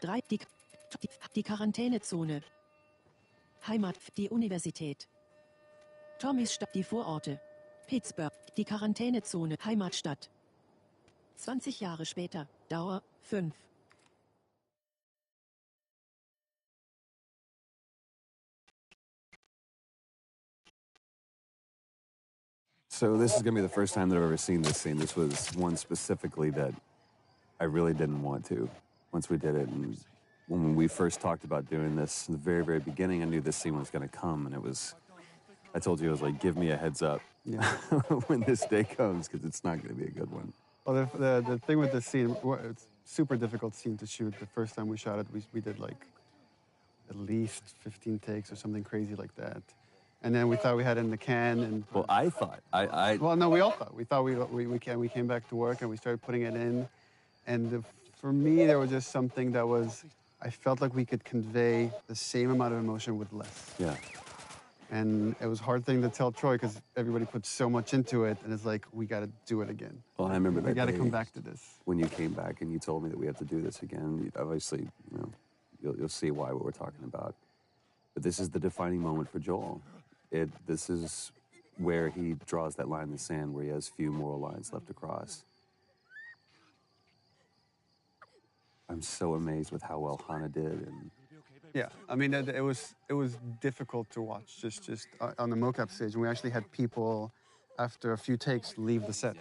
3. Die Quarantänezone. Heimat. Die Universität. Tommys Stadt. Die Vororte. Pittsburgh. Die Quarantänezone. Heimatstadt. 20 Jahre später. Dauer 5. So this is going to be the first time that I've ever seen this scene. This was one specifically that I really didn't want to once we did it. And when we first talked about doing this, in the very, very beginning, I knew this scene was going to come. And it was, I told you, I was like, give me a heads up when this day comes, because it's not going to be a good one. Well, the thing with this scene, it's a super difficult scene to shoot. The first time we shot it, we did like at least 15 takes or something crazy like that. And then we thought we had it in the can. And well, I thought. Well, no, we all thought. We thought we came back to work and we started putting it in. And for me, there was just something that was, I felt like we could convey the same amount of emotion with less. Yeah. And it was a hard thing to tell Troy because everybody put so much into it. And it's like, we got to do it again. Well, I remember that we got to day come back to this. When you came back and you told me that we have to do this again, obviously, you know, you'll see why what we're talking about. But this is the defining moment for Joel. This is where he draws that line in the sand, where he has few moral lines left to cross. I'm so amazed with how well Hannah did. And yeah, I mean, it was difficult to watch just on the mocap stage. And we actually had people, after a few takes, leave the set.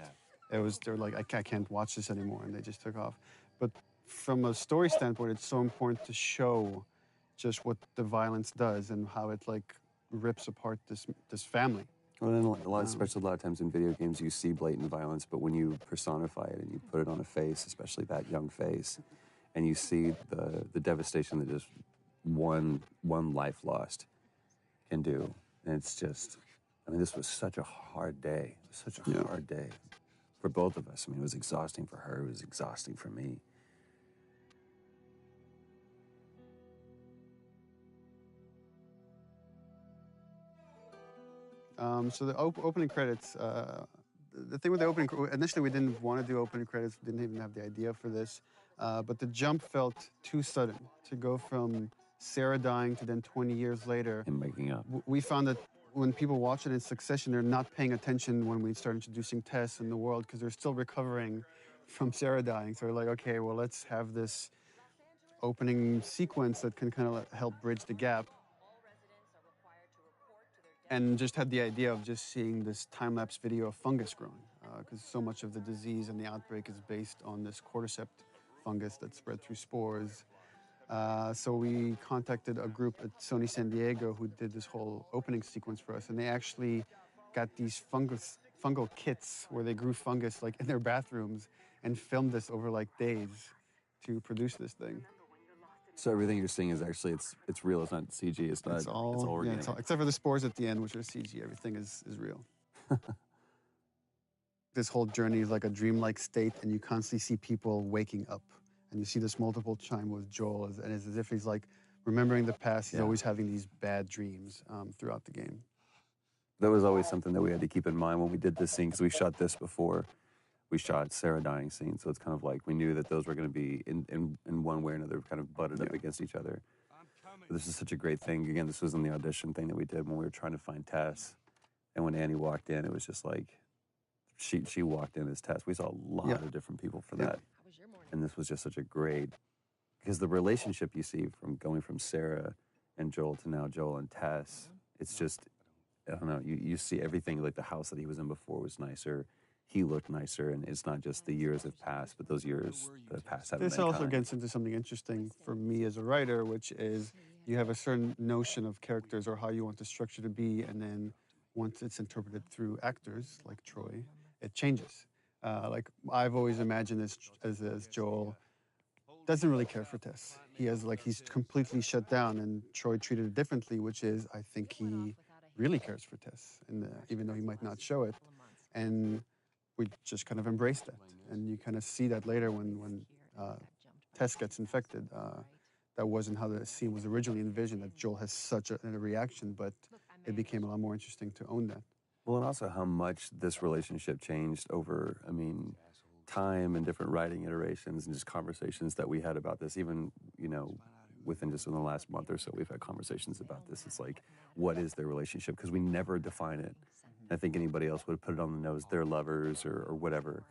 They were like, I can't watch this anymore, and they just took off. But from a story standpoint, it's so important to show just what the violence does and how it like rips apart this family. Well, then especially a lot of times in video games, you see blatant violence, but when you personify it and you put it on a face, especially that young face, and you see the devastation that just one life lost can do, and it's just, I mean, this was such a hard day. It was such a hard day for both of us. I mean, it was exhausting for her. It was exhausting for me. So the opening credits, the thing with the opening, initially we didn't want to do opening credits, we didn't even have the idea for this, but the jump felt too sudden to go from Sarah dying to then 20 years later. And making up. We found that when people watch it in succession, they're not paying attention when we start introducing Tess in the world because they're still recovering from Sarah dying. So we're like, okay, well, let's have this opening sequence that can kind of help bridge the gap. And just had the idea of just seeing this time-lapse video of fungus growing, because so much of the disease and the outbreak is based on this cordyceps fungus that's spread through spores. So we contacted a group at Sony San Diego who did this whole opening sequence for us, and they actually got these fungal kits where they grew fungus like in their bathrooms and filmed this over like days to produce this thing. So everything you're seeing is actually, it's real, it's not CG, it's all organic. Yeah, except for the spores at the end, which are CG, everything is real. This whole journey is like a dreamlike state, and you constantly see people waking up. And you see this multiple chime with Joel, and it's as if he's like remembering the past, he's always having these bad dreams throughout the game. That was always something that we had to keep in mind when we did this scene, because we shot this before we shot Sarah dying scene, so it's kind of like we knew that those were going to be in one way or another kind of butted up against each other. But this is such a great thing. Again, this was in the audition thing that we did when we were trying to find Tess, and when Annie walked in, it was just like she walked in as Tess. We saw a lot of different people for that, and this was just such a great, because the relationship you see from going from Sarah and Joel to now Joel and Tess, it's just, I don't know, you see everything, like the house that he was in before was nicer. He looked nicer, and it's not just the years have passed, but those years that have passed haven't been kind. This also gets into something interesting for me as a writer, which is you have a certain notion of characters or how you want the structure to be, and then once it's interpreted through actors like Troy, it changes. Like I've always imagined as Joel doesn't really care for Tess. He's completely shut down, and Troy treated it differently, which is I think he really cares for Tess, and even though he might not show it, and we just kind of embrace that. And you kind of see that later when Tess gets infected. That wasn't how the scene was originally envisioned, that Joel has such a reaction, but it became a lot more interesting to own that. Well, and also how much this relationship changed over, I mean, time and different writing iterations and just conversations that we had about this, even, you know, within just in the last month or so, we've had conversations about this. It's like, what is their relationship? Because we never define it. I think anybody else would have put it on the nose, they're lovers or whatever.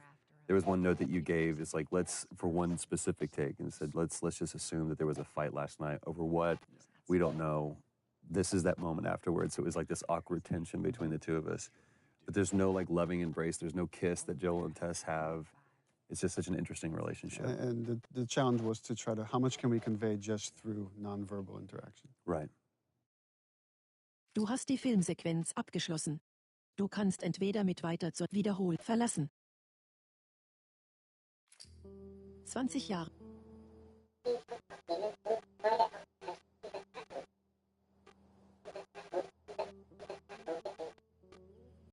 There was one note that you gave, it's like, let's, for one specific take, and it said, let's just assume that there was a fight last night over what, we don't know. This is that moment afterwards. So it was like this awkward tension between the two of us. But there's no like loving embrace, there's no kiss that Joel and Tess have. It's just such an interesting relationship. And the challenge was to try to, how much can we convey just through nonverbal interaction? Right. Du hast die Filmsequenz abgeschlossen. Du kannst entweder mit weiter zur Wiederhol verlassen. 20 Jahre.